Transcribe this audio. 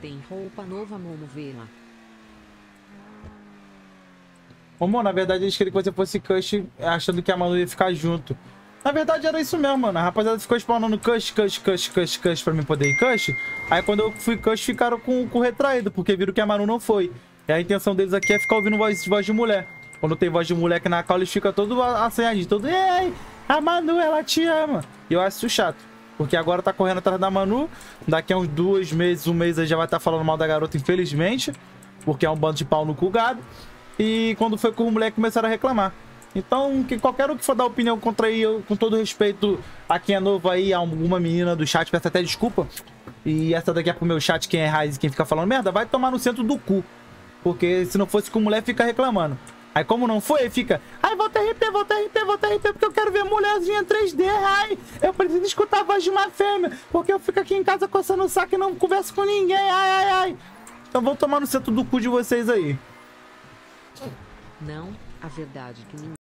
tem roupa nova, vamos ver lá. Ô, na verdade eles queriam que você fosse Cush, achando que a Manu ia ficar junto. Na verdade era isso mesmo, mano. A rapaziada ficou spawnando Cush pra mim poder ir Cush. Aí quando eu fui Cush, ficaram com o retraído, porque viram que a Manu não foi. E a intenção deles aqui é ficar ouvindo voz de mulher. Quando tem voz de mulher aqui na call, eles ficam todo assanhadinho, todo... Ei, a Manu, ela te ama. E eu acho isso chato. Porque agora tá correndo atrás da Manu. Daqui a uns 2 meses, 1 mês, aí já vai estar falando mal da garota, infelizmente. Porque é um bando de pau no cu gado. E quando foi com o moleque, começaram a reclamar. Então, que qualquer um que for dar opinião contra aí, eu, com todo respeito a quem é novo aí, a alguma menina do chat, peço até desculpa. E essa daqui é pro meu chat, quem é raiz e quem fica falando merda, vai tomar no centro do cu. Porque se não fosse com mulher, fica reclamando. Aí como não foi, fica... Ai, volta RP, volta RP, volta RP, porque eu quero ver mulherzinha 3D. Ai, eu preciso escutar a voz de uma fêmea, porque eu fico aqui em casa coçando o saco e não converso com ninguém. Ai, ai, ai. Então vão tomar no centro do cu de vocês aí. Não, a verdade é que ninguém